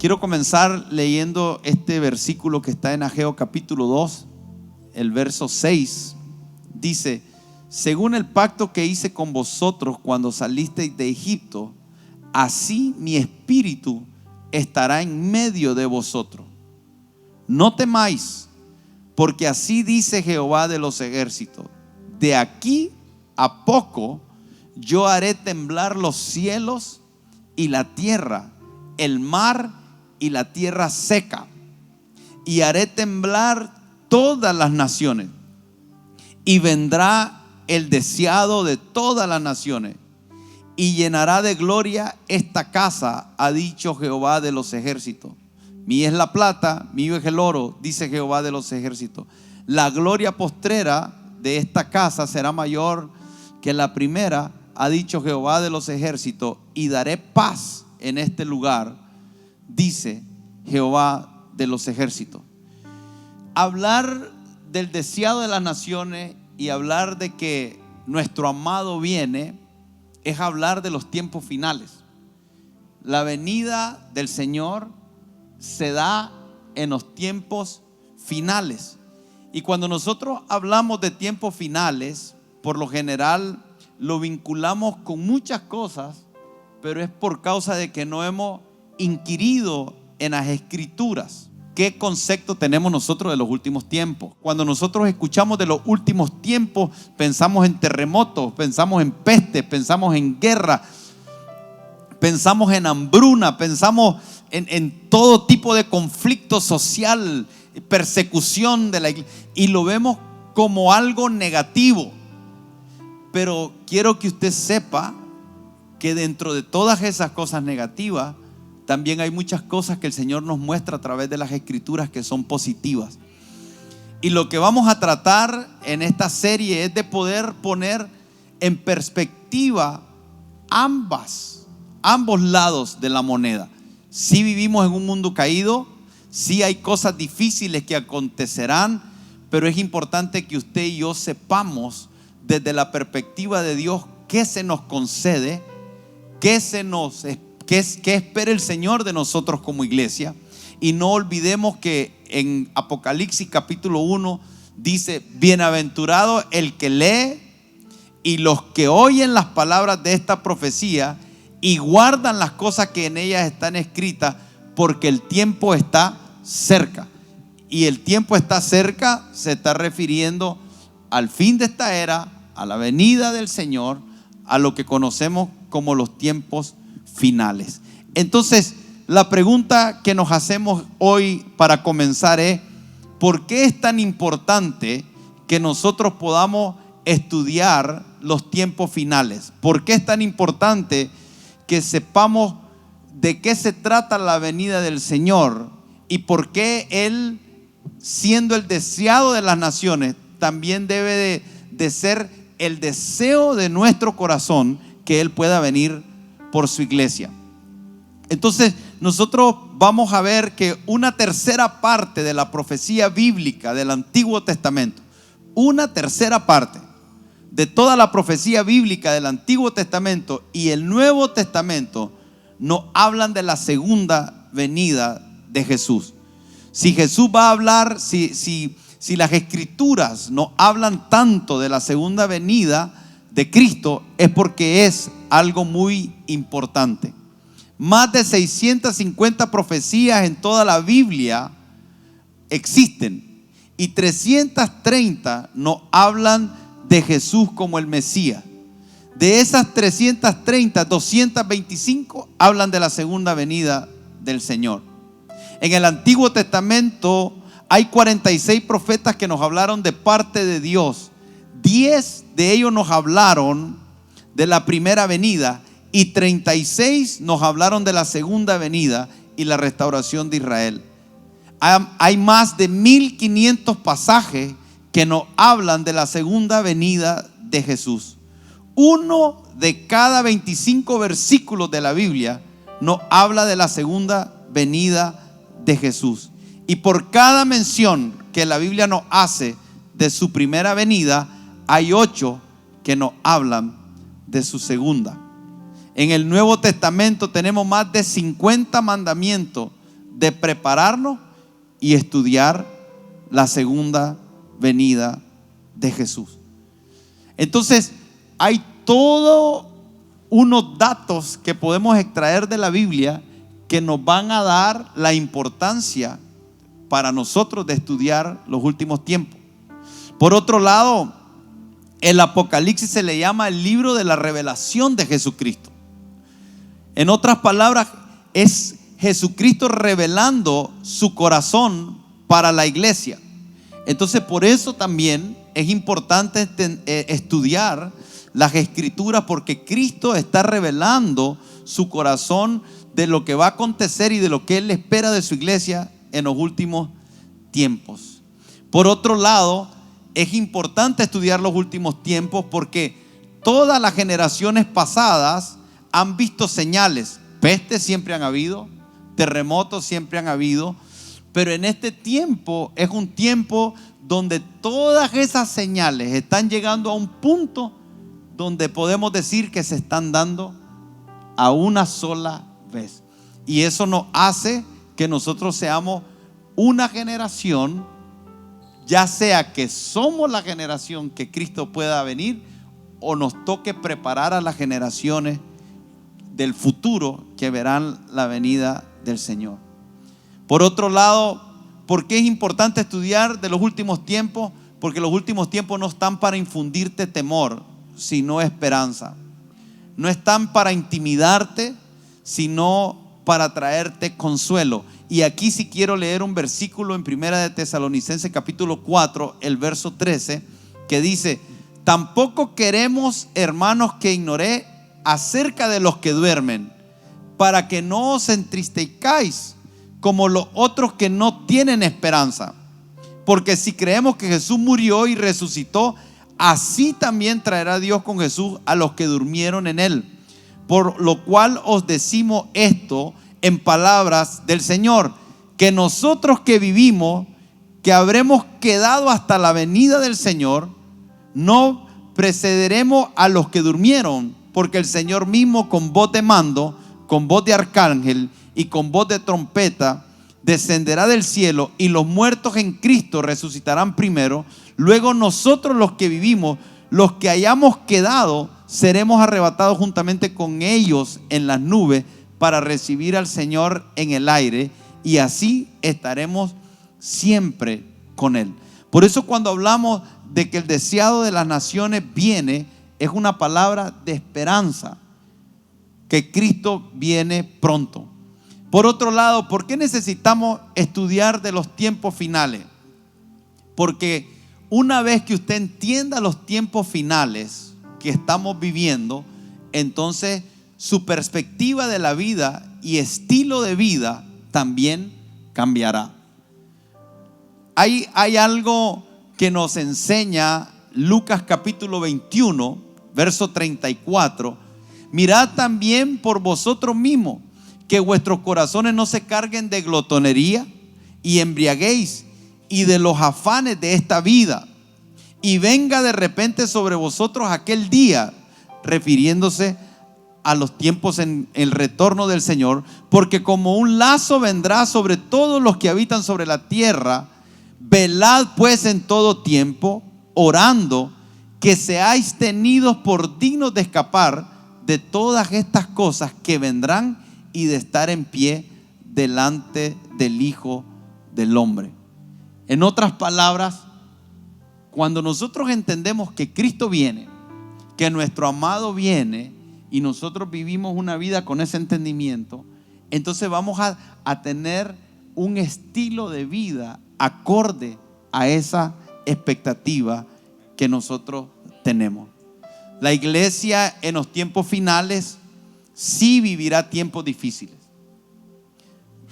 Quiero comenzar leyendo este versículo que está en Ageo capítulo 2, el verso 6. Dice: según el pacto que hice con vosotros cuando salisteis de Egipto, así mi espíritu estará en medio de vosotros. No temáis, porque así dice Jehová de los ejércitos: de aquí a poco yo haré temblar los cielos y la tierra, el mar y la tierra seca, y haré temblar todas las naciones, y vendrá el deseado de todas las naciones, y llenará de gloria esta casa, ha dicho Jehová de los ejércitos. Mía es la plata, mío es el oro, dice Jehová de los ejércitos. La gloria postrera de esta casa será mayor que la primera, ha dicho Jehová de los ejércitos, y daré paz en este lugar, dice Jehová de los ejércitos. Hablar del deseado de las naciones y hablar de que nuestro amado viene es hablar de los tiempos finales. La venida del Señor se da en los tiempos finales. Y cuando nosotros hablamos de tiempos finales, por lo general lo vinculamos con muchas cosas, pero es por causa de que no hemos inquirido en las escrituras. ¿Qué concepto tenemos nosotros de los últimos tiempos? Cuando nosotros escuchamos de los últimos tiempos, pensamos en terremotos, pensamos en peste, pensamos en guerra, pensamos en hambruna, pensamos en todo tipo de conflicto social, persecución de la iglesia, y lo vemos como algo negativo. Pero quiero que usted sepa que dentro de todas esas cosas negativas también hay muchas cosas que el Señor nos muestra a través de las escrituras que son positivas. Y lo que vamos a tratar en esta serie es de poder poner en perspectiva ambos lados de la moneda. Si vivimos en un mundo caído, si hay cosas difíciles que acontecerán, pero es importante que usted y yo sepamos desde la perspectiva de Dios qué se nos concede, qué espera el Señor de nosotros como iglesia. Y no olvidemos que en Apocalipsis capítulo 1 dice: bienaventurado el que lee y los que oyen las palabras de esta profecía y guardan las cosas que en ellas están escritas, porque el tiempo está cerca. Y el tiempo está cerca se está refiriendo al fin de esta era, a la venida del Señor, a lo que conocemos como los tiempos finales. Entonces, la pregunta que nos hacemos hoy para comenzar es: ¿por qué es tan importante que nosotros podamos estudiar los tiempos finales? ¿Por qué es tan importante que sepamos de qué se trata la venida del Señor? ¿Y por qué Él, siendo el deseado de las naciones, también debe de ser el deseo de nuestro corazón que Él pueda venir por su iglesia? Entonces nosotros vamos a ver que una tercera parte de la profecía bíblica del Antiguo Testamento, una tercera parte de toda la profecía bíblica del Antiguo Testamento y el Nuevo Testamento nos hablan de la segunda venida de Jesús. Si Jesús va a hablar, si las escrituras nos hablan tanto de la segunda venida de Cristo, es porque es algo muy importante. Más de 650 profecías en toda la Biblia existen, y 330 nos hablan de Jesús como el Mesías. De esas 330, 225 hablan de la segunda venida del Señor. En el Antiguo Testamento hay 46 profetas que nos hablaron de parte de Dios. 10 de ellos nos hablaron de la primera venida, y 36 nos hablaron de la segunda venida y la restauración de Israel. Hay más de 1500 pasajes que nos hablan de la segunda venida de Jesús. Uno de cada 25 versículos de la Biblia nos habla de la segunda venida de Jesús. Y por cada mención que la Biblia nos hace de su primera venida, hay 8 que nos hablan de su segunda. En el Nuevo Testamento tenemos más de 50 mandamientos de prepararnos y estudiar la segunda venida de Jesús. Entonces, hay todos unos datos que podemos extraer de la Biblia que nos van a dar la importancia para nosotros de estudiar los últimos tiempos. Por otro lado, el Apocalipsis se le llama el libro de la revelación de Jesucristo. En otras palabras, es Jesucristo revelando su corazón para la iglesia. Entonces, por eso también es importante estudiar las Escrituras, porque Cristo está revelando su corazón de lo que va a acontecer y de lo que Él espera de su iglesia en los últimos tiempos. Por otro lado, es importante estudiar los últimos tiempos porque todas las generaciones pasadas han visto señales. Pestes siempre han habido, terremotos siempre han habido, pero en este tiempo es un tiempo donde todas esas señales están llegando a un punto donde podemos decir que se están dando a una sola vez. Y eso nos hace que nosotros seamos una generación, ya sea que somos la generación que Cristo pueda venir, o nos toque preparar a las generaciones del futuro que verán la venida del Señor. Por otro lado, ¿por qué es importante estudiar de los últimos tiempos? Porque los últimos tiempos no están para infundirte temor, sino esperanza. No están para intimidarte, sino para traerte consuelo. Y aquí sí quiero leer un versículo en Primera de Tesalonicenses capítulo 4, el verso 13, que dice: tampoco queremos, hermanos, que ignoréis acerca de los que duermen, para que no os entristezcáis como los otros que no tienen esperanza. Porque si creemos que Jesús murió y resucitó, así también traerá Dios con Jesús a los que durmieron en él. Por lo cual os decimos esto en palabras del Señor, que nosotros que vivimos, que habremos quedado hasta la venida del Señor, no precederemos a los que durmieron, porque el Señor mismo, con voz de mando, con voz de arcángel y con voz de trompeta, descenderá del cielo, y los muertos en Cristo resucitarán primero. Luego nosotros, los que vivimos, los que hayamos quedado, seremos arrebatados juntamente con ellos en las nubes para recibir al Señor en el aire, y así estaremos siempre con Él. Por eso, cuando hablamos de que el deseado de las naciones viene, es una palabra de esperanza, que Cristo viene pronto. Por otro lado, ¿por qué necesitamos estudiar de los tiempos finales? Porque una vez que usted entienda los tiempos finales que estamos viviendo, entonces su perspectiva de la vida y estilo de vida también cambiará. Hay algo que nos enseña Lucas capítulo 21, verso 34. Mirad también por vosotros mismos, que vuestros corazones no se carguen de glotonería y embriaguéis y de los afanes de esta vida, y venga de repente sobre vosotros aquel día, refiriéndose a los tiempos en el retorno del Señor, porque como un lazo vendrá sobre todos los que habitan sobre la tierra. Velad pues en todo tiempo, orando, que seáis tenidos por dignos de escapar de todas estas cosas que vendrán, y de estar en pie delante del Hijo del Hombre. En otras palabras, cuando nosotros entendemos que Cristo viene, que nuestro amado viene, y nosotros vivimos una vida con ese entendimiento, entonces vamos a tener un estilo de vida acorde a esa expectativa que nosotros tenemos. La iglesia en los tiempos finales sí vivirá tiempos difíciles.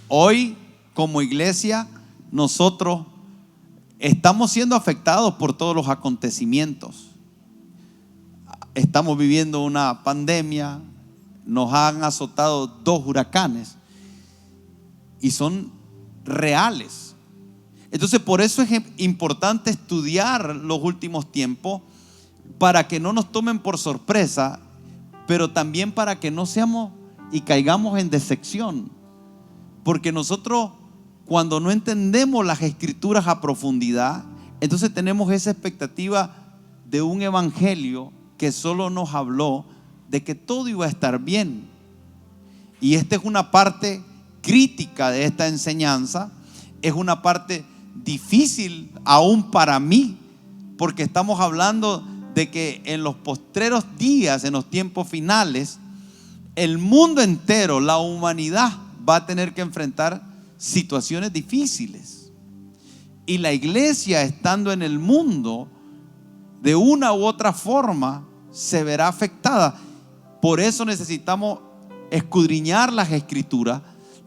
Hoy, como iglesia, nosotros estamos siendo afectados por todos los acontecimientos. Estamos viviendo una pandemia, nos han azotado 2 huracanes y son reales. Entonces, por eso es importante estudiar los últimos tiempos, para que no nos tomen por sorpresa, pero también para que no seamos y caigamos en decepción. Porque nosotros cuando no entendemos las escrituras a profundidad, entonces tenemos esa expectativa de un evangelio que solo nos habló de que todo iba a estar bien. Y esta es una parte crítica de esta enseñanza, es una parte difícil aún para mí, porque estamos hablando de que en los postreros días, en los tiempos finales, el mundo entero, la humanidad va a tener que enfrentar situaciones difíciles. Y la iglesia, estando en el mundo, de una u otra forma se verá afectada. Por eso necesitamos escudriñar las escrituras,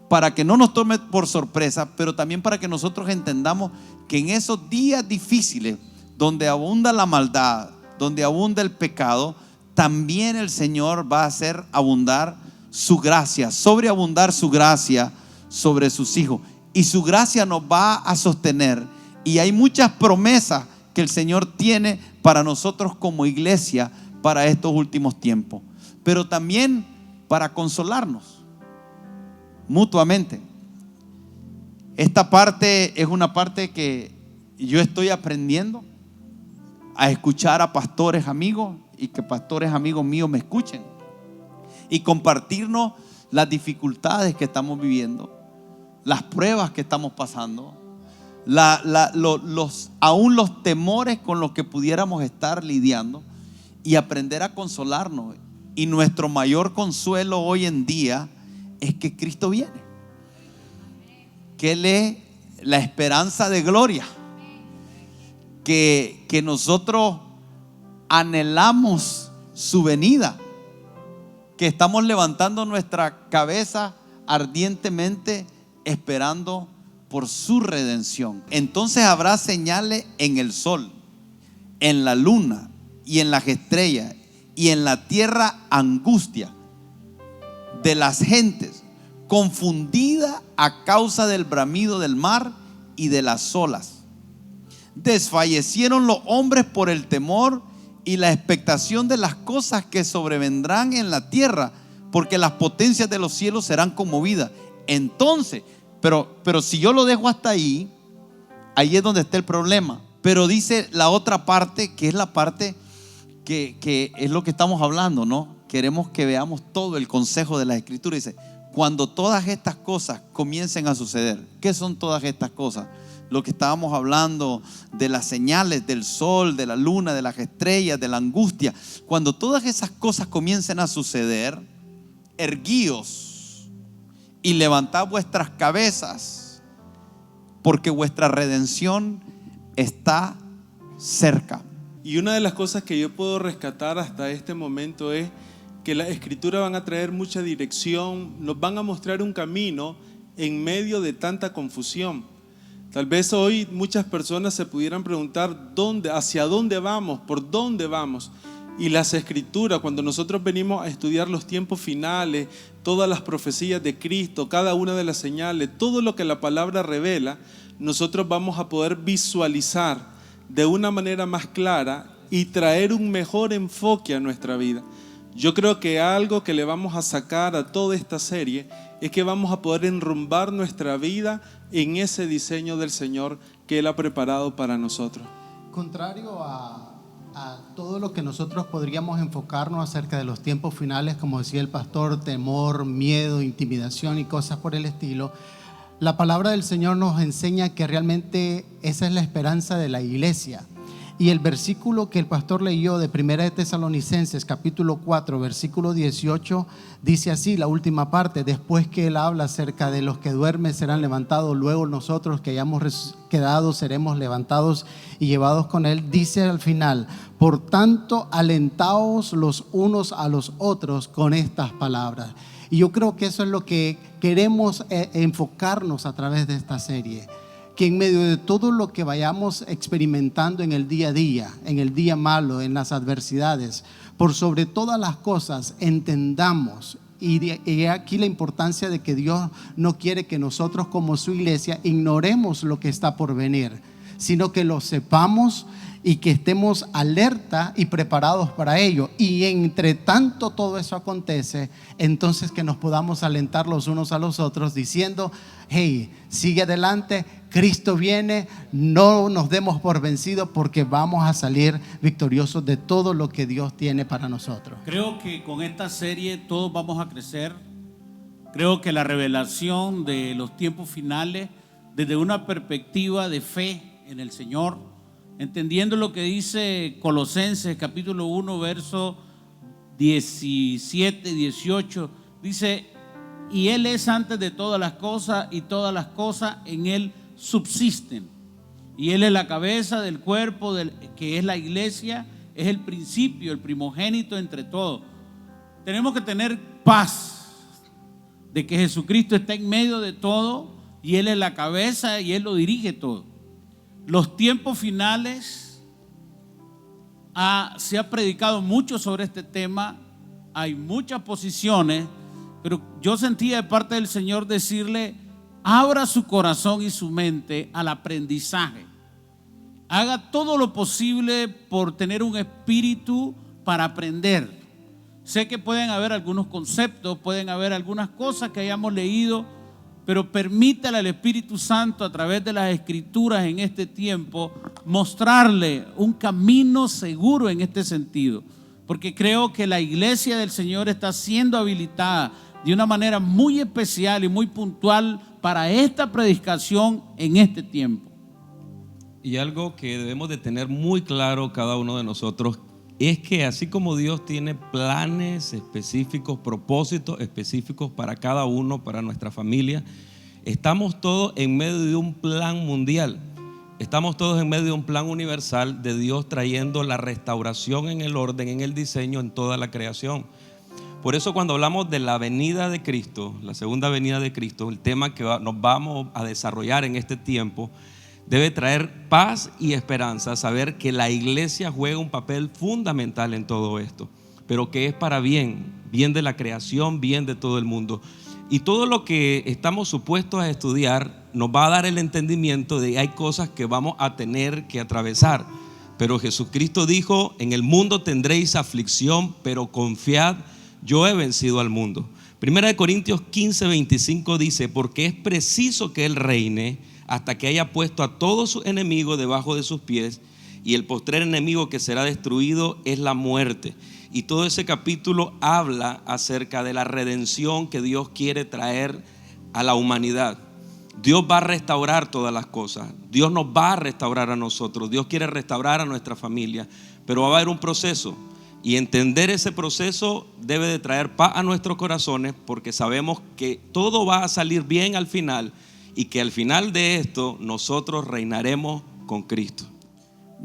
para que no nos tome por sorpresa, pero también para que nosotros entendamos que en esos días difíciles, donde abunda la maldad, donde abunda el pecado, también el Señor va a hacer abundar su gracia, sobreabundar su gracia sobre sus hijos. Y su gracia nos va a sostener. Y hay muchas promesas que el Señor tiene para nosotros como iglesia para estos últimos tiempos, pero también para consolarnos mutuamente. Esta parte es una parte que yo estoy aprendiendo a escuchar a pastores amigos y que pastores amigos míos me escuchen y compartirnos las dificultades que estamos viviendo, las pruebas que estamos pasando, aún los temores con los que pudiéramos estar lidiando, y aprender a consolarnos. Y nuestro mayor consuelo hoy en día es que Cristo viene, que Él es la esperanza de gloria, que nosotros anhelamos su venida, que estamos levantando nuestra cabeza ardientemente esperando por su redención. Entonces habrá señales en el sol, en la luna y en las estrellas, y en la tierra angustia de las gentes, confundida a causa del bramido del mar y de las olas. Desfallecieron los hombres por el temor y la expectación de las cosas que sobrevendrán en la tierra, porque las potencias de los cielos serán conmovidas. Entonces, pero si yo lo dejo hasta ahí es donde está el problema. Pero dice la otra parte, que es la parte que es lo que estamos hablando, ¿no? Queremos que veamos todo el consejo de la Escritura. Dice, cuando todas estas cosas comiencen a suceder. ¿Qué son todas estas cosas? Lo que estábamos hablando de las señales del sol, de la luna, de las estrellas, de la angustia. Cuando todas esas cosas comiencen a suceder, erguíos y levantad vuestras cabezas, porque vuestra redención está cerca. Y una de las cosas que yo puedo rescatar hasta este momento es que las escrituras van a traer mucha dirección, nos van a mostrar un camino en medio de tanta confusión. Tal vez hoy muchas personas se pudieran preguntar hacia dónde vamos, por dónde vamos. Y las escrituras, cuando nosotros venimos a estudiar los tiempos finales, todas las profecías de Cristo, cada una de las señales, todo lo que la palabra revela, nosotros vamos a poder visualizar de una manera más clara y traer un mejor enfoque a nuestra vida. Yo creo que algo que le vamos a sacar a toda esta serie es que vamos a poder enrumbar nuestra vida en ese diseño del Señor que Él ha preparado para nosotros. Contrario a todo lo que nosotros podríamos enfocarnos acerca de los tiempos finales, como decía el pastor, temor, miedo, intimidación y cosas por el estilo, la palabra del Señor nos enseña que realmente esa es la esperanza de la iglesia. Y el versículo que el pastor leyó de 1 de Tesalonicenses capítulo 4 versículo 18 dice así, la última parte, después que él habla acerca de los que duermen serán levantados, luego nosotros que hayamos quedado seremos levantados y llevados con él. Dice al final, por tanto alentaos los unos a los otros con estas palabras. Y yo creo que eso es lo que queremos enfocarnos a través de esta serie, que en medio de todo lo que vayamos experimentando en el día a día, en el día malo, en las adversidades, por sobre todas las cosas entendamos, y aquí la importancia de que Dios no quiere que nosotros como su iglesia ignoremos lo que está por venir, sino que lo sepamos y que estemos alerta y preparados para ello. Y entre tanto todo eso acontece, entonces que nos podamos alentar los unos a los otros diciendo: hey, sigue adelante, Cristo viene, no nos demos por vencidos, porque vamos a salir victoriosos de todo lo que Dios tiene para nosotros. Creo que con esta serie todos vamos a crecer. Creo que la revelación de los tiempos finales, desde una perspectiva de fe en el Señor, entendiendo lo que dice Colosenses capítulo 1 verso 17, 18, dice: y Él es antes de todas las cosas, y todas las cosas en Él subsisten, y Él es la cabeza del cuerpo que es la iglesia, es el principio, el primogénito entre todos. Tenemos que tener paz de que Jesucristo está en medio de todo, y Él es la cabeza y Él lo dirige todo. Los tiempos finales, se ha predicado mucho sobre este tema, hay muchas posiciones, pero yo sentía de parte del Señor decirle: abra su corazón y su mente al aprendizaje, haga todo lo posible por tener un espíritu para aprender. Sé que pueden haber algunos conceptos, pueden haber algunas cosas que hayamos leído, pero permítale al Espíritu Santo, a través de las Escrituras en este tiempo, mostrarle un camino seguro en este sentido, porque creo que la iglesia del Señor está siendo habilitada de una manera muy especial y muy puntual para esta predicación en este tiempo. Y algo que debemos de tener muy claro cada uno de nosotros es que así como Dios tiene planes específicos, propósitos específicos para cada uno, para nuestra familia, estamos todos en medio de un plan mundial. Estamos todos en medio de un plan universal de Dios trayendo la restauración en el orden, en el diseño, en toda la creación. Por eso cuando hablamos de la venida de Cristo, la segunda venida de Cristo, el tema que nos vamos a desarrollar en este tiempo, debe traer paz y esperanza, saber que la iglesia juega un papel fundamental en todo esto, pero que es para bien de la creación, bien de todo el mundo. Y todo lo que estamos supuestos a estudiar nos va a dar el entendimiento de que hay cosas que vamos a tener que atravesar. Pero Jesucristo dijo: en el mundo tendréis aflicción, pero confiad, yo he vencido al mundo. Primera de Corintios 15, 25 dice: porque es preciso que Él reine hasta que haya puesto a todos sus enemigos debajo de sus pies, y el postrer enemigo que será destruido es la muerte. Y todo ese capítulo habla acerca de la redención que Dios quiere traer a la humanidad. Dios va a restaurar todas las cosas. Dios nos va a restaurar a nosotros. Dios quiere restaurar a nuestra familia, pero va a haber un proceso. Y entender ese proceso debe de traer paz a nuestros corazones, porque sabemos que todo va a salir bien al final, y que al final de esto nosotros reinaremos con Cristo.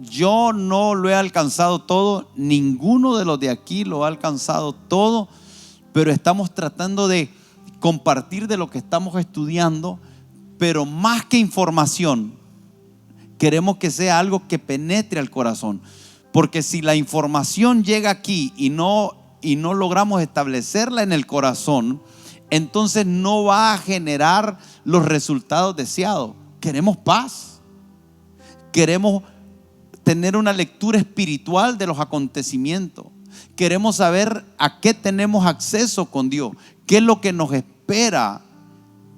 Yo no lo he alcanzado todo, ninguno de los de aquí lo ha alcanzado todo, pero estamos tratando de compartir de lo que estamos estudiando, pero más que información, queremos que sea algo que penetre al corazón, porque si la información llega aquí y no logramos establecerla en el corazón, entonces no va a generar los resultados deseados. Queremos paz, queremos tener una lectura espiritual de los acontecimientos, queremos saber a qué tenemos acceso con Dios, qué es lo que nos espera,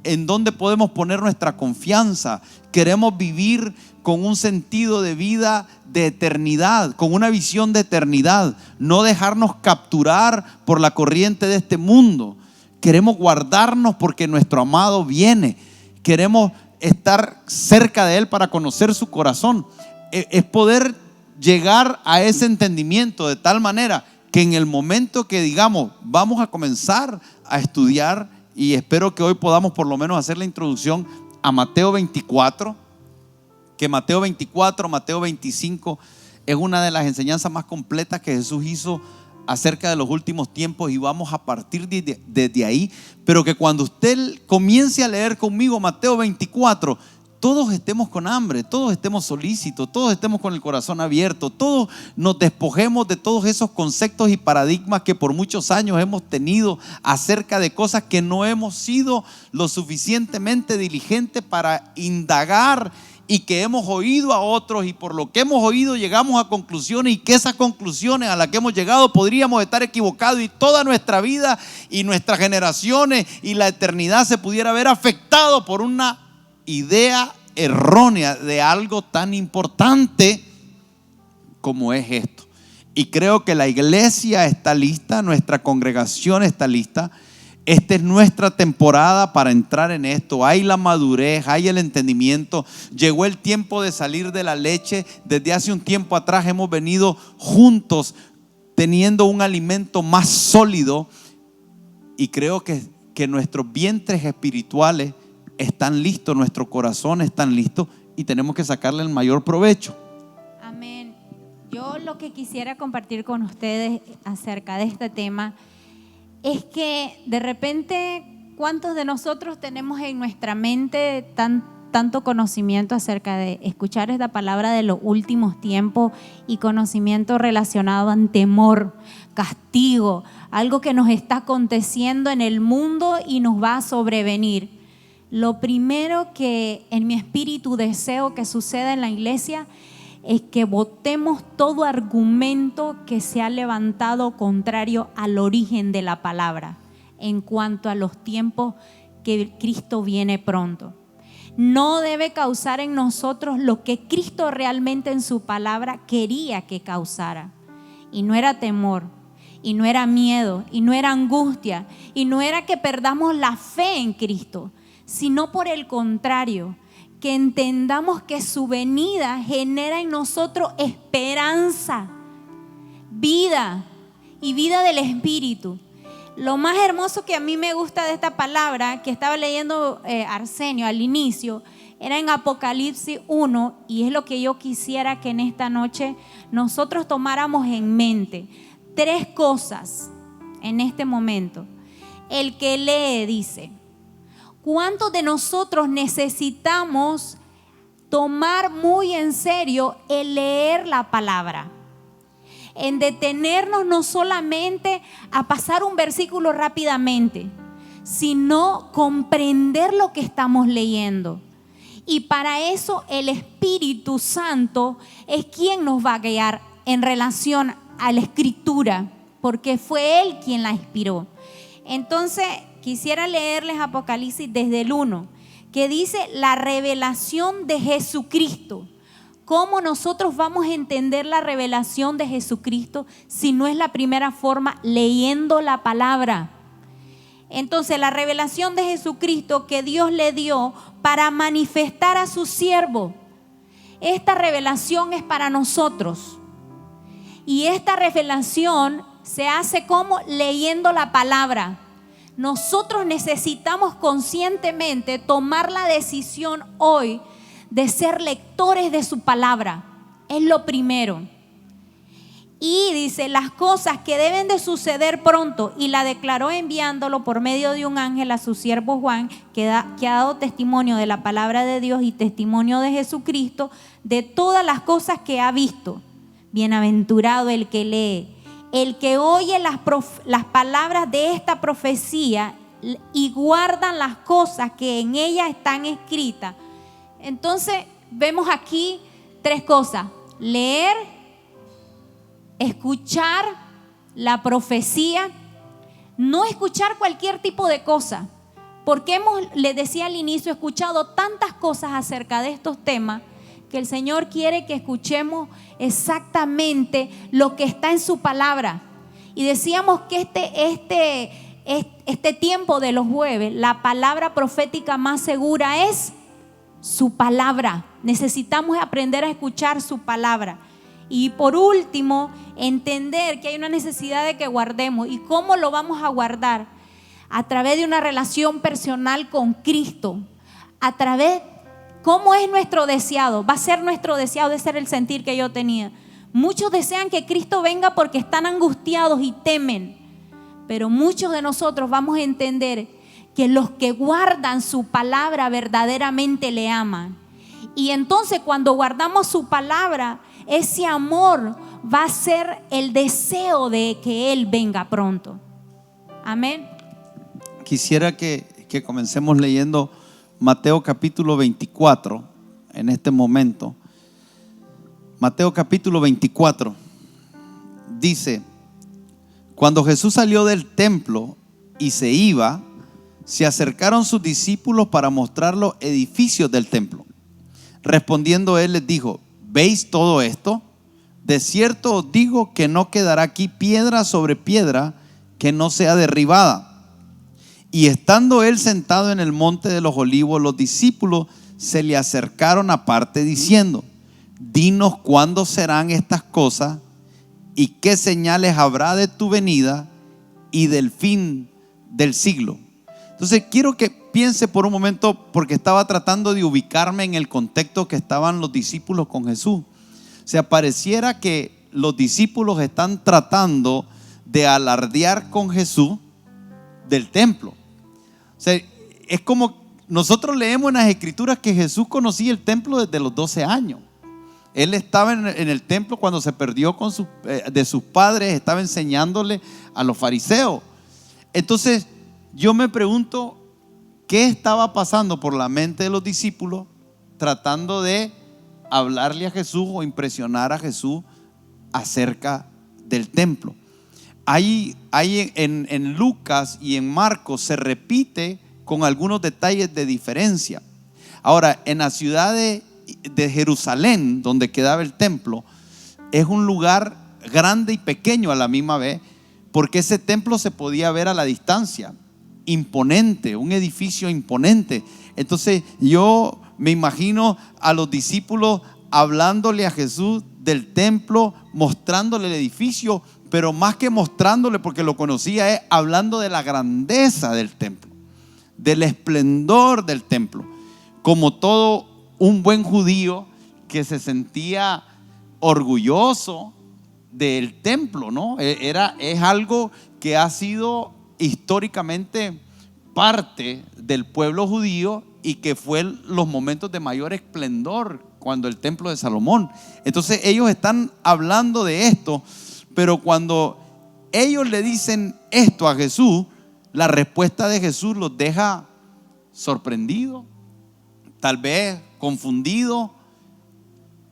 en dónde podemos poner nuestra confianza. Queremos vivir con un sentido de vida de eternidad, con una visión de eternidad, no dejarnos capturar por la corriente de este mundo. Queremos guardarnos porque nuestro amado viene. Queremos estar cerca de Él para conocer su corazón. Es poder llegar a ese entendimiento de tal manera que en el momento que digamos vamos a comenzar a estudiar, y espero que hoy podamos por lo menos hacer la introducción a Mateo 24, que Mateo 24, Mateo 25 es una de las enseñanzas más completas que Jesús hizo acerca de los últimos tiempos, y vamos a partir desde ahí, pero que cuando usted comience a leer conmigo Mateo 24, todos estemos con hambre, todos estemos solícitos, todos estemos con el corazón abierto, todos nos despojemos de todos esos conceptos y paradigmas que por muchos años hemos tenido acerca de cosas que no hemos sido lo suficientemente diligentes para indagar y que hemos oído a otros, y por lo que hemos oído llegamos a conclusiones, y que esas conclusiones a las que hemos llegado podríamos estar equivocados, y toda nuestra vida y nuestras generaciones y la eternidad se pudiera ver afectado por una idea errónea de algo tan importante como es esto. Y creo que la iglesia está lista, nuestra congregación está lista. Esta es nuestra temporada para entrar en esto. Hay la madurez, hay el entendimiento. Llegó el tiempo de salir de la leche. Desde hace un tiempo atrás hemos venido juntos teniendo un alimento más sólido, y creo que nuestros vientres espirituales están listos, nuestro corazón están listos, y tenemos que sacarle el mayor provecho. Amén. Yo lo que quisiera compartir con ustedes acerca de este tema es que de repente, ¿cuántos de nosotros tenemos en nuestra mente tanto conocimiento acerca de escuchar esta palabra de los últimos tiempos y conocimiento relacionado a temor, castigo, algo que nos está aconteciendo en el mundo y nos va a sobrevenir? Lo primero que en mi espíritu deseo que suceda en la iglesia es que botemos todo argumento que se ha levantado contrario al origen de la palabra en cuanto a los tiempos que Cristo viene pronto. No debe causar en nosotros lo que Cristo realmente en su palabra quería que causara. Y no era temor, y no era miedo, y no era angustia, y no era que perdamos la fe en Cristo, sino por el contrario, que entendamos que su venida genera en nosotros esperanza, vida y vida del Espíritu. Lo más hermoso que a mí me gusta de esta palabra, que estaba leyendo Arsenio al inicio, era en Apocalipsis 1, y es lo que yo quisiera que en esta noche nosotros tomáramos en mente. 3 cosas en este momento. El que lee dice: ¿cuántos de nosotros necesitamos tomar muy en serio el leer la palabra? En detenernos no solamente a pasar un versículo rápidamente, sino comprender lo que estamos leyendo. Y para eso el Espíritu Santo es quien nos va a guiar en relación a la Escritura, porque fue Él quien la inspiró. Entonces, quisiera leerles Apocalipsis desde el 1, que dice la revelación de Jesucristo. ¿Cómo nosotros vamos a entender la revelación de Jesucristo si no es la primera forma leyendo la palabra? Entonces, la revelación de Jesucristo que Dios le dio para manifestar a su siervo. Esta revelación es para nosotros. Y esta revelación se hace como leyendo la palabra. Nosotros necesitamos conscientemente tomar la decisión hoy de ser lectores de su palabra. Es lo primero. Y dice las cosas que deben de suceder pronto, y la declaró enviándolo por medio de un ángel a su siervo Juan, que ha dado testimonio de la palabra de Dios y testimonio de Jesucristo, de todas las cosas que ha visto. Bienaventurado el que lee, el que oye las palabras de esta profecía y guardan las cosas que en ella están escritas. Entonces vemos aquí 3 cosas: leer, escuchar la profecía, no escuchar cualquier tipo de cosa, porque les decía al inicio, escuchado tantas cosas acerca de estos temas, que el Señor quiere que escuchemos exactamente lo que está en su palabra. Y decíamos que este tiempo de los jueves, la palabra profética más segura es su palabra. Necesitamos aprender a escuchar su palabra. Y por último, entender que hay una necesidad de que guardemos. ¿Y cómo lo vamos a guardar? A través de una relación personal con Cristo. A través, ¿cómo es nuestro deseado? Va a ser nuestro deseado, ese era el sentir que yo tenía. Muchos desean que Cristo venga porque están angustiados y temen. Pero muchos de nosotros vamos a entender que los que guardan su palabra verdaderamente le aman. Y entonces cuando guardamos su palabra, ese amor va a ser el deseo de que Él venga pronto. Amén. Quisiera que comencemos leyendo Mateo capítulo 24. en este momento. Mateo capítulo 24 dice: cuando Jesús salió del templo y se iba, se acercaron sus discípulos para mostrar los edificios del templo. Respondiendo él les dijo: ¿veis todo esto? De cierto os digo que no quedará aquí piedra sobre piedra que no sea derribada. Y estando él sentado en el monte de los olivos, los discípulos se le acercaron aparte diciendo: dinos cuándo serán estas cosas y qué señales habrá de tu venida y del fin del siglo. Entonces quiero que piense por un momento, porque estaba tratando de ubicarme en el contexto que estaban los discípulos con Jesús. O sea, pareciera que los discípulos están tratando de alardear con Jesús del templo. O sea, es como nosotros leemos en las escrituras que Jesús conocía el templo desde los 12 años. Él estaba en el templo cuando se perdió de sus padres, estaba enseñándole a los fariseos. Entonces yo me pregunto, ¿qué estaba pasando por la mente de los discípulos tratando de hablarle a Jesús o impresionar a Jesús acerca del templo? Hay en Lucas y en Marcos se repite con algunos detalles de diferencia. Ahora, en la ciudad de Jerusalén, donde quedaba el templo, es un lugar grande y pequeño a la misma vez, porque ese templo se podía ver a la distancia, imponente, un edificio imponente. Entonces yo me imagino a los discípulos hablándole a Jesús del templo, mostrándole el edificio, pero más que mostrándole, porque lo conocía, es hablando de la grandeza del templo, del esplendor del templo, como todo un buen judío que se sentía orgulloso del templo, ¿no? Es algo que ha sido históricamente parte del pueblo judío y que fue los momentos de mayor esplendor cuando el templo de Salomón. Entonces ellos están hablando de esto, pero cuando ellos le dicen esto a Jesús, la respuesta de Jesús los deja sorprendidos, tal vez confundidos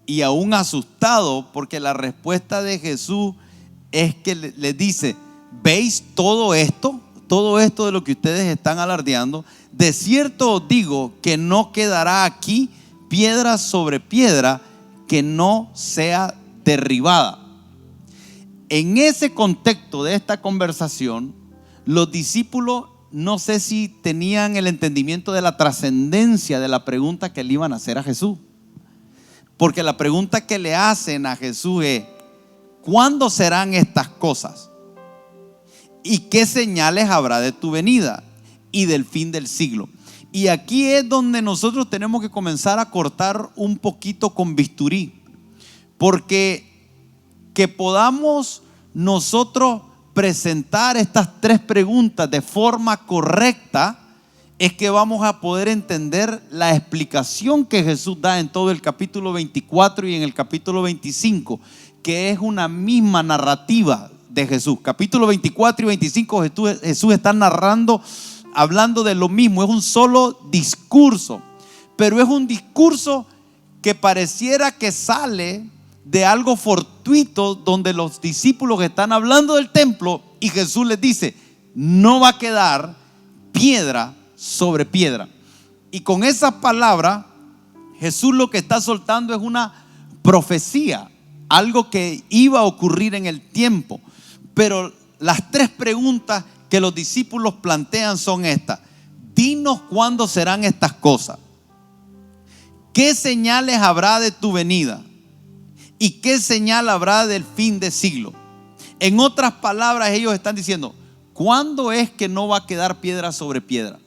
y aún asustados, porque la respuesta de Jesús es que les dice: ¿veis todo esto? Todo esto de lo que ustedes están alardeando. De cierto os digo que no quedará aquí piedra sobre piedra que no sea derribada. En ese contexto de esta conversación, los discípulos no sé si tenían el entendimiento de la trascendencia de la pregunta que le iban a hacer a Jesús. Porque la pregunta que le hacen a Jesús es: ¿cuándo serán estas cosas? ¿Y qué señales habrá de tu venida y del fin del siglo? Y aquí es donde nosotros tenemos que comenzar a cortar un poquito con bisturí. Porque que podamos nosotros presentar estas tres preguntas de forma correcta es que vamos a poder entender la explicación que Jesús da en todo el capítulo 24 y en el capítulo 25, que es una misma narrativa de Jesús. Capítulo 24 y 25 Jesús está narrando, hablando de lo mismo. Es un solo discurso, pero es un discurso que pareciera que sale de algo fortuito, donde los discípulos están hablando del templo y Jesús les dice: no va a quedar piedra sobre piedra. Y con esas palabras Jesús lo que está soltando es una profecía, algo que iba a ocurrir en el tiempo. Pero las tres preguntas que los discípulos plantean son estas: dinos cuándo serán estas cosas, qué señales habrá de tu venida y qué señal habrá del fin del siglo. En otras palabras, ellos están diciendo: ¿cuándo es que no va a quedar piedra sobre piedra?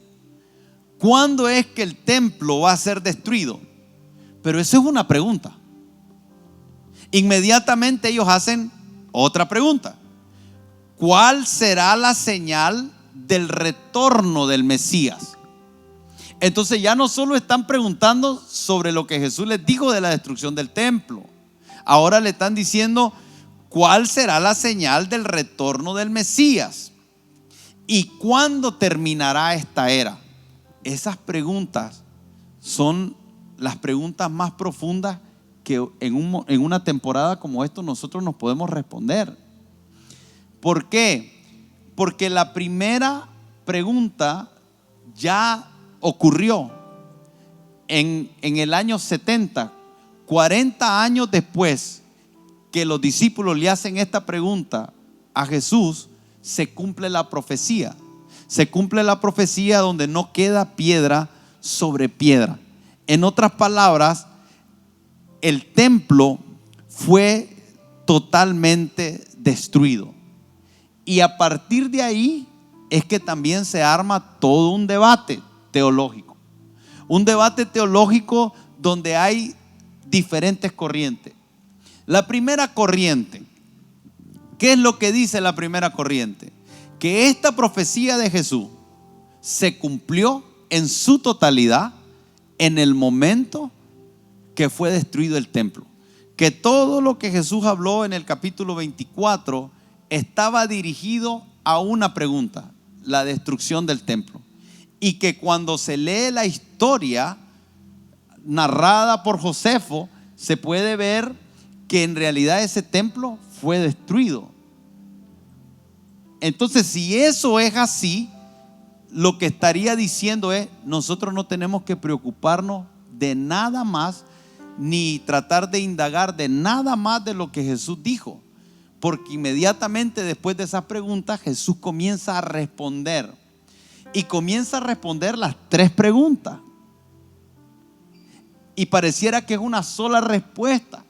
¿Cuándo es que el templo va a ser destruido? Pero eso es una pregunta. Inmediatamente ellos hacen otra pregunta: ¿cuál será la señal del retorno del Mesías? Entonces ya no solo están preguntando sobre lo que Jesús les dijo de la destrucción del templo, ahora le están diciendo: ¿cuál será la señal del retorno del Mesías? ¿Y cuándo terminará esta era? Esas preguntas son las preguntas más profundas que en una temporada como esta nosotros nos podemos responder. ¿Por qué? Porque la primera pregunta ya ocurrió en el año 70, 40 años después que los discípulos le hacen esta pregunta a Jesús, se cumple la profecía. Se cumple la profecía donde no queda piedra sobre piedra. En otras palabras, el templo fue totalmente destruido. Y a partir de ahí es que también se arma todo un debate teológico. Un debate teológico donde hay diferentes corrientes. La primera corriente, ¿qué es lo que dice la primera corriente? Que esta profecía de Jesús se cumplió en su totalidad en el momento que fue destruido el templo. Que todo lo que Jesús habló en el capítulo 24 estaba dirigido a una pregunta: la destrucción del templo. Y que cuando se lee la historia narrada por Josefo, se puede ver que en realidad ese templo fue destruido. Entonces, si eso es así, lo que estaría diciendo es: nosotros no tenemos que preocuparnos de nada más, ni tratar de indagar de nada más de lo que Jesús dijo. Porque inmediatamente después de esa pregunta, Jesús comienza a responder. Y comienza a responder las tres preguntas. Y pareciera que es una sola respuesta.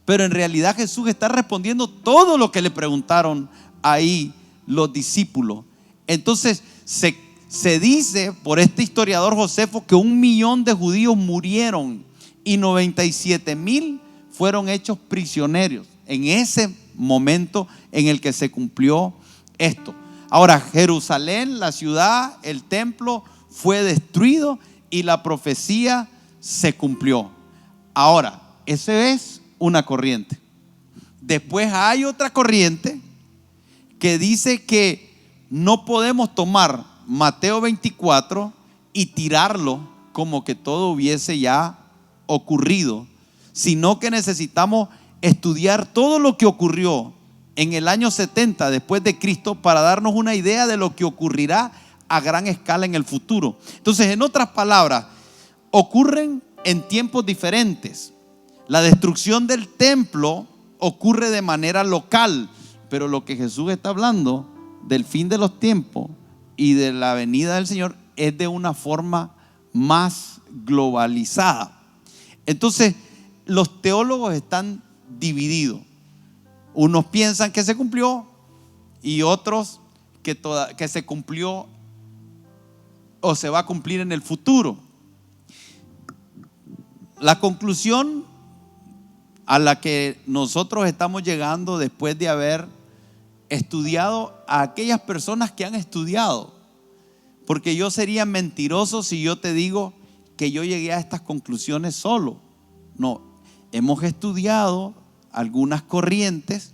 Pero en realidad Jesús está respondiendo todo lo que le preguntaron ahí los discípulos. Entonces se dice por este historiador Josefo que 1 millón de judíos murieron y 97,000 fueron hechos prisioneros en ese momento en el que se cumplió esto. Ahora, Jerusalén, la ciudad, el templo fue destruido y la profecía se cumplió. Ahora, esa es una corriente. Después hay otra corriente que dice que no podemos tomar Mateo 24 y tirarlo como que todo hubiese ya ocurrido, sino que necesitamos estudiar todo lo que ocurrió en el año 70 después de Cristo para darnos una idea de lo que ocurrirá a gran escala en el futuro. Entonces, en otras palabras, ocurren en tiempos diferentes. La destrucción del templo ocurre de manera local, pero lo que Jesús está hablando del fin de los tiempos y de la venida del Señor es de una forma más globalizada. Entonces, los teólogos están divididos. Unos piensan que se cumplió y otros que se cumplió o se va a cumplir en el futuro. La conclusión a la que nosotros estamos llegando después de haber estudiado a aquellas personas que han estudiado, porque yo sería mentiroso si yo te digo que yo llegué a estas conclusiones solo. No, hemos estudiado algunas corrientes,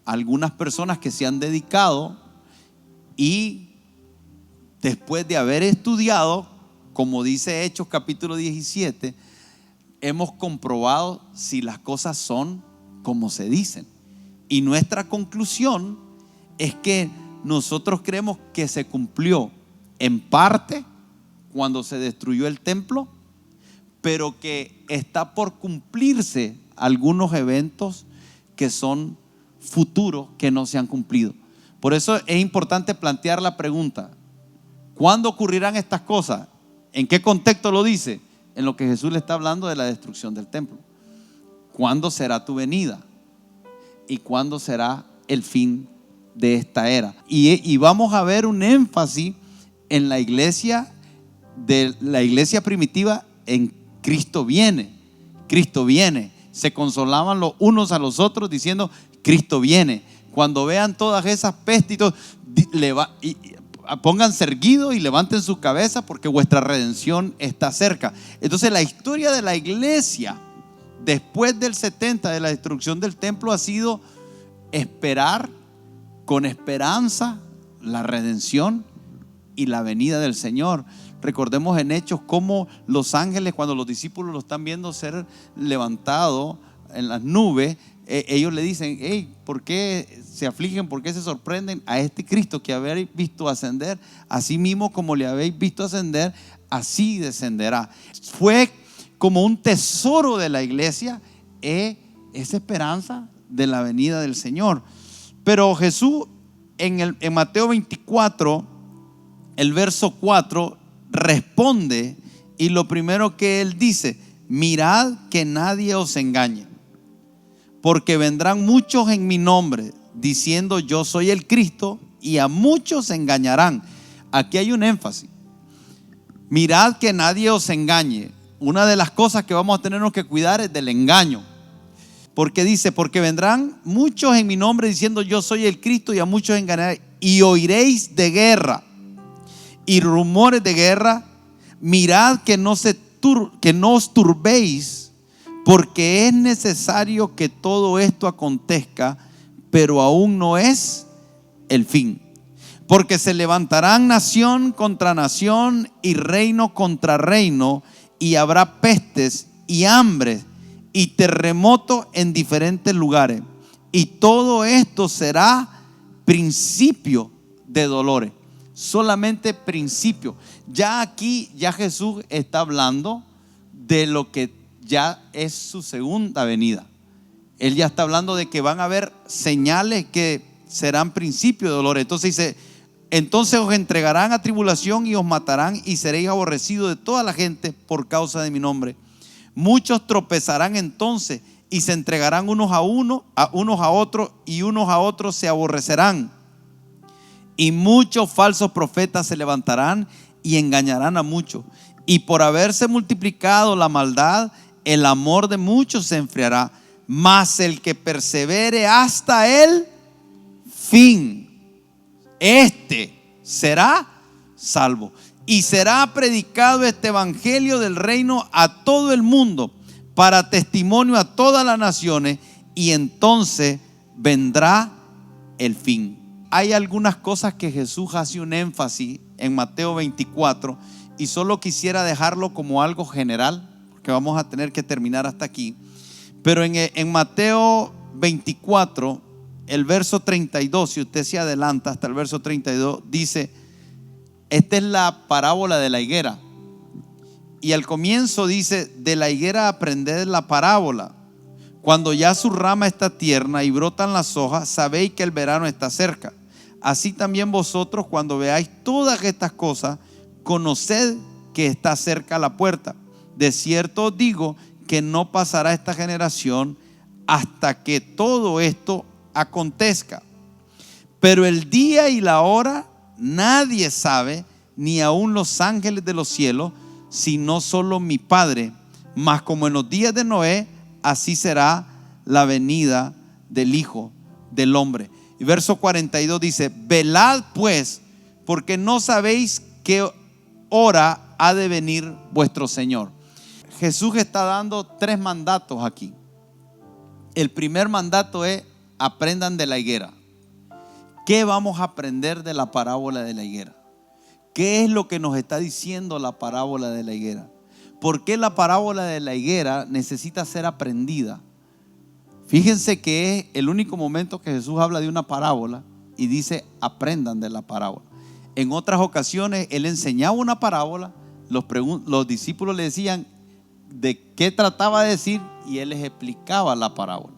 algunas personas que se han dedicado, y después de haber estudiado, como dice Hechos capítulo 17, hemos comprobado si las cosas son como se dicen. Y nuestra conclusión es que nosotros creemos que se cumplió en parte cuando se destruyó el templo, pero que está por cumplirse algunos eventos que son futuros que no se han cumplido. Por eso es importante plantear la pregunta: ¿cuándo ocurrirán estas cosas? ¿En qué contexto lo dice? En lo que Jesús le está hablando de la destrucción del templo. ¿Cuándo será tu venida? ¿Y cuándo será el fin de esta era? Y vamos a ver un énfasis en la iglesia, de la iglesia primitiva, en Cristo viene. Cristo viene. Se consolaban los unos a los otros diciendo: Cristo viene. Cuando vean todas esas pestes y todo, pónganse erguidos y levanten su cabeza, porque vuestra redención está cerca. Entonces, la historia de la iglesia después del 70, de la destrucción del templo, ha sido esperar con esperanza la redención y la venida del Señor. Recordemos en Hechos cómo los ángeles, cuando los discípulos lo están viendo ser levantado en las nubes, ellos le dicen: hey, ¿por qué se afligen? ¿Por qué se sorprenden? A este Cristo que habéis visto ascender, así mismo como le habéis visto ascender, así descenderá. Fue como un tesoro de la iglesia, esa esperanza de la venida del Señor. Pero Jesús en Mateo 24, el verso 4, responde, y lo primero que él dice: mirad que nadie os engañe, porque vendrán muchos en mi nombre diciendo yo soy el Cristo, y a muchos engañarán. Aquí hay un énfasis: mirad que nadie os engañe. Una de las cosas que vamos a tener que cuidar es del engaño, porque dice: porque vendrán muchos en mi nombre diciendo yo soy el Cristo, y a muchos engañarán, y oiréis de guerra y rumores de guerra. Mirad que no os turbéis, porque es necesario que todo esto acontezca, pero aún no es el fin. Porque se levantarán nación contra nación y reino contra reino, y habrá pestes y hambres y terremotos en diferentes lugares, y todo esto será principio de dolores. Solamente principio. Ya aquí, ya Jesús está hablando de lo que ya es su segunda venida. Él ya está hablando de que van a haber señales que serán principio de dolores. Entonces dice: entonces os entregarán a tribulación y os matarán, y seréis aborrecidos de toda la gente por causa de mi nombre. Muchos tropezarán entonces y se entregarán unos a otros, y unos a otros se aborrecerán. Y muchos falsos profetas se levantarán y engañarán a muchos. Y por haberse multiplicado la maldad, el amor de muchos se enfriará. Mas el que persevere hasta el fin, este será salvo. Y será predicado este evangelio del reino a todo el mundo, para testimonio a todas las naciones, y entonces vendrá el fin. Hay algunas cosas que Jesús hace un énfasis en Mateo 24, y solo quisiera dejarlo como algo general, porque vamos a tener que terminar hasta aquí. Pero en Mateo 24, el verso 32, si usted se adelanta hasta el verso 32, dice: esta es la parábola de la higuera. Y al comienzo dice: de la higuera aprended la parábola. Cuando ya su rama está tierna y brotan las hojas, sabéis que el verano está cerca. Así también vosotros, cuando veáis todas estas cosas, conoced que está cerca la puerta. De cierto os digo que no pasará esta generación hasta que todo esto acontezca. Pero el día y la hora nadie sabe, ni aun los ángeles de los cielos, sino solo mi Padre. Mas como en los días de Noé, así será la venida del Hijo del Hombre. Y verso 42 dice: velad pues, porque no sabéis qué hora ha de venir vuestro Señor. Jesús está dando 3 mandatos aquí. El primer mandato es: aprendan de la higuera. ¿Qué vamos a aprender de la parábola de la higuera? ¿Qué es lo que nos está diciendo la parábola de la higuera? ¿Por qué la parábola de la higuera necesita ser aprendida? Fíjense que es el único momento que Jesús habla de una parábola y dice: aprendan de la parábola. En otras ocasiones Él enseñaba una parábola, los discípulos le decían de qué trataba de decir y Él les explicaba la parábola.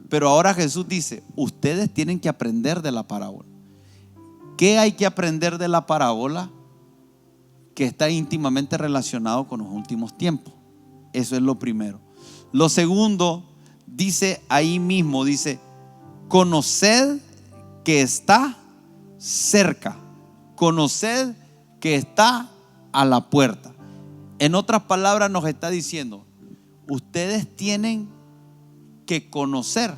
Pero ahora Jesús dice: ustedes tienen que aprender de la parábola. ¿Qué hay que aprender de la parábola? Que está íntimamente relacionado con los últimos tiempos. Eso es lo primero. Lo segundo, dice ahí mismo, dice: conoced que está cerca. Conoced que está a la puerta. En otras palabras nos está diciendo: ustedes tienen que conocer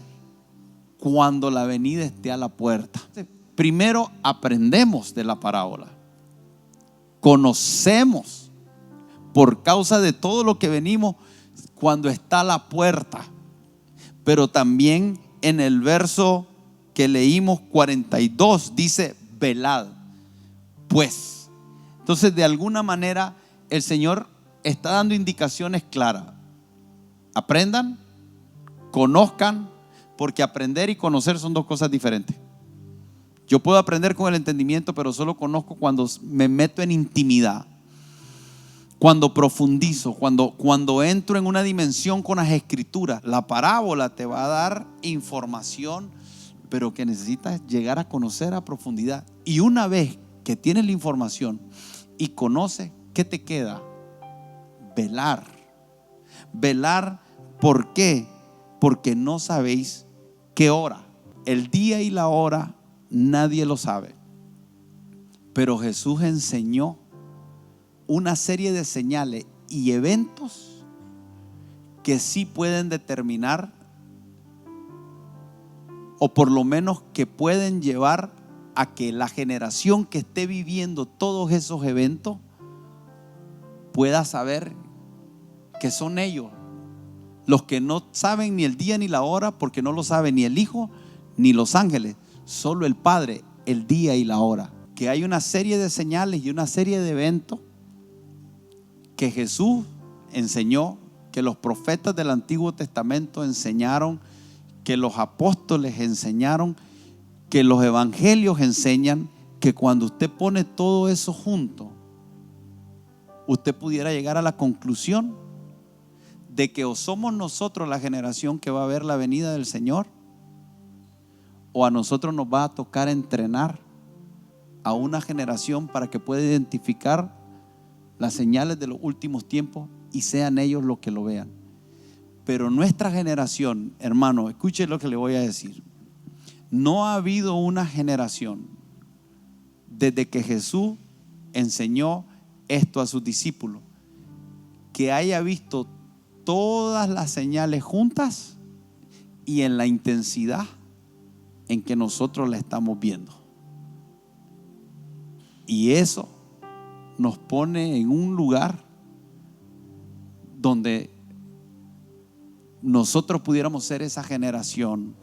cuando la venida esté a la puerta. Primero aprendemos de la parábola, conocemos por causa de todo lo que venimos cuando está a la puerta. Pero también en el verso que leímos 42 dice: velad pues. Entonces, de alguna manera, el Señor está dando indicaciones claras. Aprendan, conozcan, porque aprender y conocer son dos cosas diferentes. Yo puedo aprender con el entendimiento, pero solo conozco cuando me meto en intimidad, cuando profundizo, cuando entro en una dimensión con las escrituras. La parábola te va a dar información, pero que necesitas llegar a conocer a profundidad. Y una vez que tienes la información y conoces, ¿qué te queda? Velar. Velar, ¿por qué? Porque no sabéis qué hora. El día y la hora nadie lo sabe. Pero Jesús enseñó una serie de señales y eventos que sí pueden determinar, o por lo menos que pueden llevar a que la generación que esté viviendo todos esos eventos pueda saber que son ellos los que no saben ni el día ni la hora, porque no lo sabe ni el Hijo ni los ángeles, solo el Padre, el día y la hora. Que hay una serie de señales y una serie de eventos que Jesús enseñó, que los profetas del Antiguo Testamento enseñaron, que los apóstoles enseñaron, que los evangelios enseñan, que cuando usted pone todo eso junto, usted pudiera llegar a la conclusión de que o somos nosotros la generación que va a ver la venida del Señor, o a nosotros nos va a tocar entrenar a una generación para que pueda identificar las señales de los últimos tiempos y sean ellos los que lo vean. Pero nuestra generación, hermano, escuche lo que le voy a decir. No ha habido una generación desde que Jesús enseñó esto a sus discípulos que haya visto todas las señales juntas y en la intensidad en que nosotros la estamos viendo. Y eso nos pone en un lugar donde nosotros pudiéramos ser esa generación